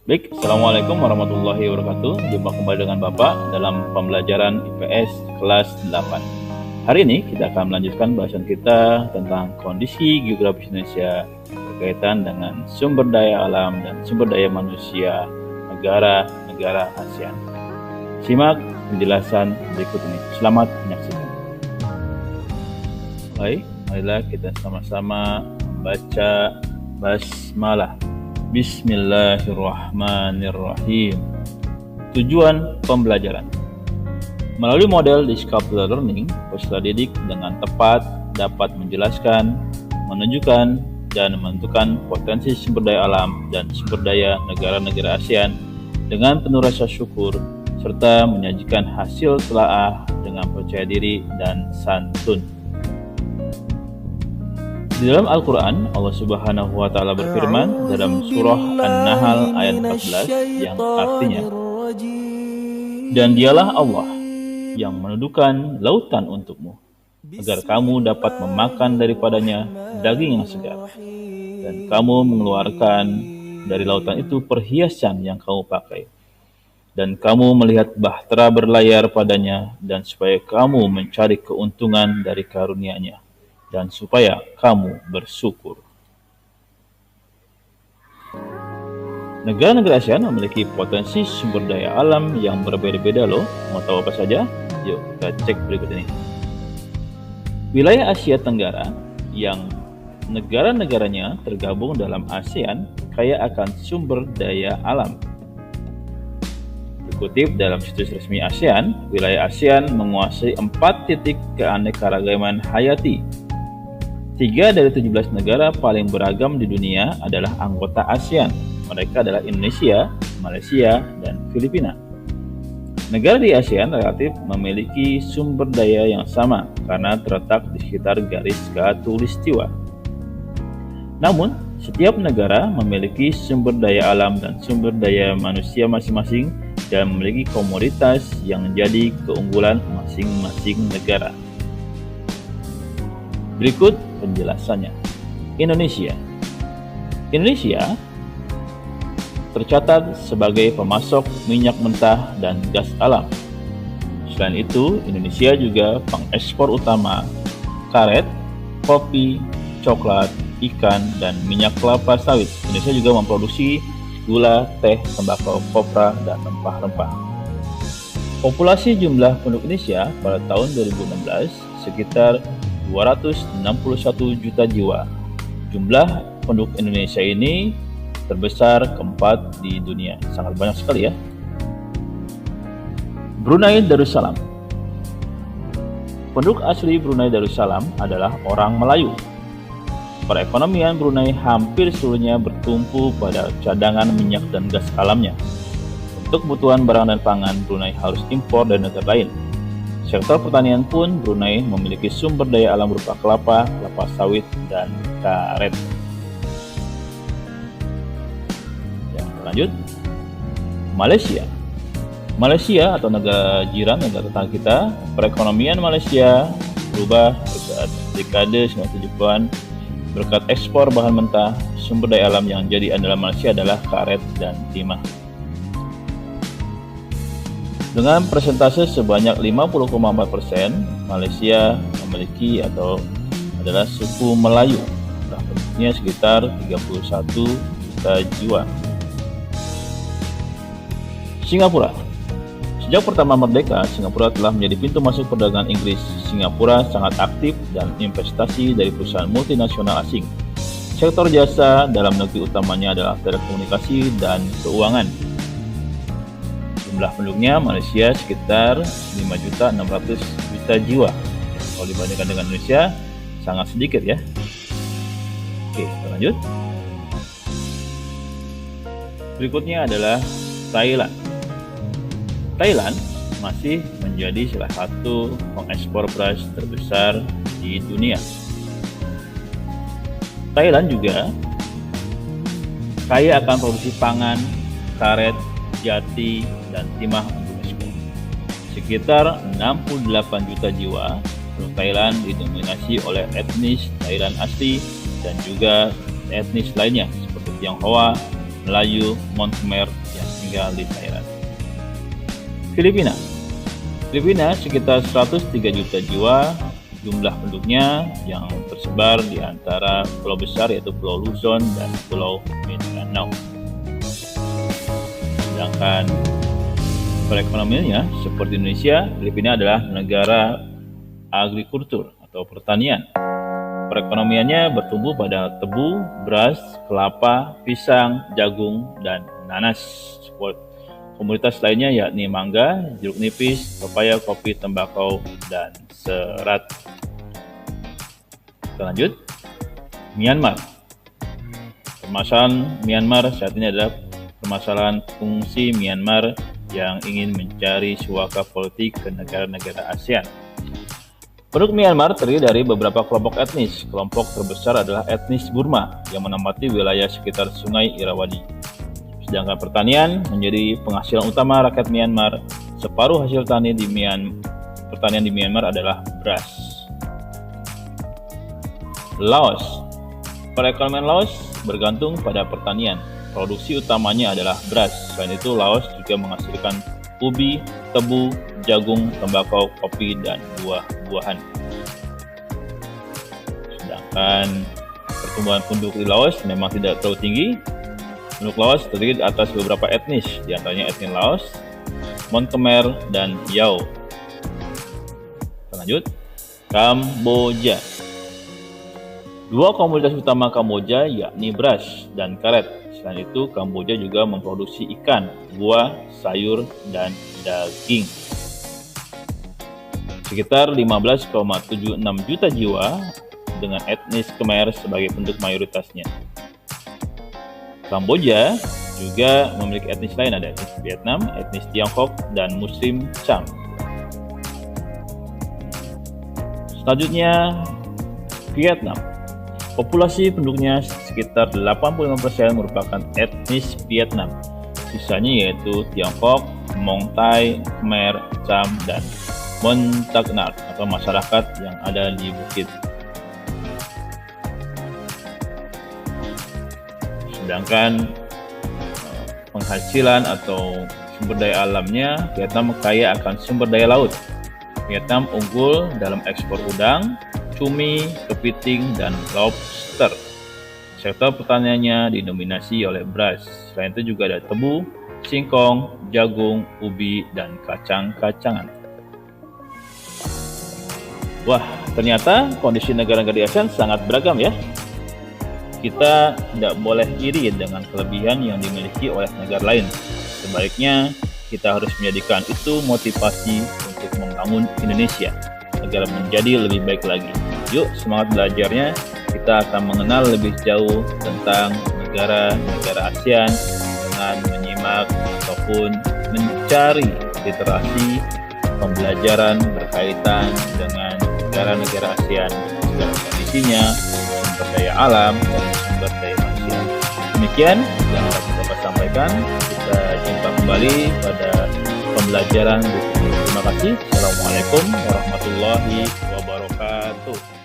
Baik, Assalamualaikum warahmatullahi wabarakatuh. Jumpa kembali dengan Bapak dalam pembelajaran IPS kelas 8. Hari ini kita akan melanjutkan bahasan kita tentang kondisi geografis Indonesia berkaitan dengan sumber daya alam dan sumber daya manusia negara-negara ASEAN. Simak penjelasan berikut ini. Selamat menyaksikan. Baik, marilah kita sama-sama membaca basmalah. Bismillahirrahmanirrahim. Tujuan pembelajaran. Melalui model Discovery Learning, peserta didik dengan tepat dapat menjelaskan, menunjukkan, dan menentukan potensi sumber daya alam dan sumber daya negara-negara ASEAN dengan penuh rasa syukur, serta menyajikan hasil telaah dengan percaya diri dan santun. Di dalam Al-Quran, Allah Subhanahu wa Ta'ala berfirman dalam surah An-Nahl ayat 14 yang artinya, "Dan dialah Allah yang menundukkan lautan untukmu, agar kamu dapat memakan daripadanya daging yang segar, dan kamu mengeluarkan dari lautan itu perhiasan yang kamu pakai, dan kamu melihat bahtera berlayar padanya, dan supaya kamu mencari keuntungan dari karunia-Nya, dan supaya kamu bersyukur." Negara-negara ASEAN memiliki potensi sumber daya alam yang berbeda-beda loh. Mau tahu apa saja? Yuk kita cek berikut ini. Wilayah Asia Tenggara yang negara-negaranya tergabung dalam ASEAN kaya akan sumber daya alam. Dikutip dalam situs resmi ASEAN, wilayah ASEAN menguasai 4 titik keanekaragaman hayati. 3 dari 17 negara paling beragam di dunia adalah anggota ASEAN. Mereka adalah Indonesia, Malaysia, dan Filipina. Negara di ASEAN relatif memiliki sumber daya yang sama karena terletak di sekitar garis khatulistiwa. Namun, setiap negara memiliki sumber daya alam dan sumber daya manusia masing-masing dan memiliki komoditas yang menjadi keunggulan masing-masing negara. Berikut penjelasannya. Indonesia tercatat sebagai pemasok minyak mentah dan gas alam. Selain itu, Indonesia juga pengekspor utama karet, kopi, coklat, ikan, dan minyak kelapa sawit. Indonesia juga memproduksi gula, teh, tembakau, kopra, dan rempah-rempah. Populasi jumlah penduduk Indonesia pada tahun 2016 sekitar 261 juta jiwa. Jumlah penduduk Indonesia ini terbesar keempat di dunia. Sangat banyak sekali ya. Brunei Darussalam. Penduduk asli Brunei Darussalam adalah orang Melayu. Perekonomian Brunei hampir seluruhnya bertumpu pada cadangan minyak dan gas alamnya. Untuk kebutuhan barang dan pangan, Brunei harus impor dari negara lain. Sektor pertanian pun Brunei memiliki sumber daya alam berupa kelapa, kelapa sawit, dan karet. Lanjut, Malaysia atau negara jiran, negara tetangga kita. Perekonomian Malaysia berubah berkat dekade 1970-an berkat ekspor bahan mentah. Sumber daya alam yang jadi andalan Malaysia adalah karet dan timah. Dengan persentase sebanyak 50,4%, Malaysia memiliki atau adalah suku Melayu. Penduduknya sekitar 31 juta jiwa. Singapura. Sejak pertama merdeka, Singapura telah menjadi pintu masuk perdagangan Inggris. Singapura sangat aktif dalam investasi dari perusahaan multinasional asing. Sektor jasa dalam negeri utamanya adalah telekomunikasi dan keuangan. Jumlah penduduknya Malaysia sekitar 5.600.000 jiwa. Kalau dibandingkan dengan Indonesia, sangat sedikit ya. Oke, kita lanjut. Berikutnya adalah Thailand. Thailand masih menjadi salah satu pengekspor beras terbesar di dunia. Thailand juga kaya akan produksi pangan, karet, jati, dan timah untuk ekspor. Sekitar 68 juta jiwa. Penduduk Thailand didominasi oleh etnis Thailand asli dan juga etnis lainnya seperti Tionghoa, Melayu Mon-Khmer yang tinggal di Thailand. Filipina sekitar 103 juta jiwa jumlah penduduknya yang tersebar di antara pulau besar yaitu Pulau Luzon dan Pulau Mindanao. Sedangkan perekonomiannya seperti Indonesia, Filipina adalah negara agrikultur atau pertanian. Perekonomiannya bertumbuh pada tebu, beras, kelapa, pisang, jagung, dan nanas. Komoditas lainnya yakni mangga, jeruk nipis, pepaya, kopi, tembakau, dan serat. Kita lanjut. Myanmar. Permasalahan Myanmar saat ini adalah permasalahan fungsi Myanmar yang ingin mencari suaka politik ke negara-negara ASEAN. Penduduk Myanmar terdiri dari beberapa kelompok etnis. Kelompok terbesar adalah etnis Burma yang menempati wilayah sekitar Sungai Irrawaddy. Sedangkan pertanian menjadi penghasilan utama rakyat Myanmar. Separuh hasil pertanian di Myanmar adalah beras. Laos. Perekonomian Laos bergantung pada pertanian. Produksi utamanya adalah beras. Selain itu, Laos juga menghasilkan ubi, tebu, jagung, tembakau, kopi, dan buah-buahan. Sedangkan pertumbuhan penduduk di Laos memang tidak terlalu tinggi. Penduduk Laos terdiri atas beberapa etnis, di antaranya etnis Laos, Mon-Khmer, dan Yao. Kita lanjut. Kamboja. Dua komoditas utama Kamboja yakni beras dan karet. Selain itu, Kamboja juga memproduksi ikan, buah, sayur, dan daging. Sekitar 15,76 juta jiwa dengan etnis Khmer sebagai penduduk mayoritasnya. Kamboja juga memiliki etnis lain, ada etnis Vietnam, etnis Tiongkok, dan Muslim Cham. Selanjutnya, Vietnam. Populasi penduduknya sekitar 85% merupakan etnis Vietnam. Sisanya yaitu Tiongkok, Mong Thai, Khmer, Cham, dan Mon Tac Nart atau masyarakat yang ada di bukit. Sedangkan penghasilan atau sumber daya alamnya, Vietnam kaya akan sumber daya laut. Vietnam unggul dalam ekspor udang, cumi, kepiting, dan lobster. Sektor pertaniannya didominasi oleh beras. Selain itu juga ada tebu, singkong, jagung, ubi, dan kacang-kacangan. Wah, ternyata kondisi negara-negara di ASEAN sangat beragam ya. Kita tidak boleh iri dengan kelebihan yang dimiliki oleh negara lain. Sebaliknya, kita harus menjadikan itu motivasi untuk membangun Indonesia agar menjadi lebih baik lagi. Yuk, semangat belajarnya. Kita akan mengenal lebih jauh tentang negara-negara ASEAN dengan menyimak ataupun mencari literasi pembelajaran berkaitan dengan negara-negara ASEAN, segala kondisinya, sumber daya alam, dan sumber daya manusia. Demikian yang dapat dapat sampaikan. Kita jumpa kembali pada pembelajaran berikutnya. Terima kasih. Assalamualaikum warahmatullahi wabarakatuh.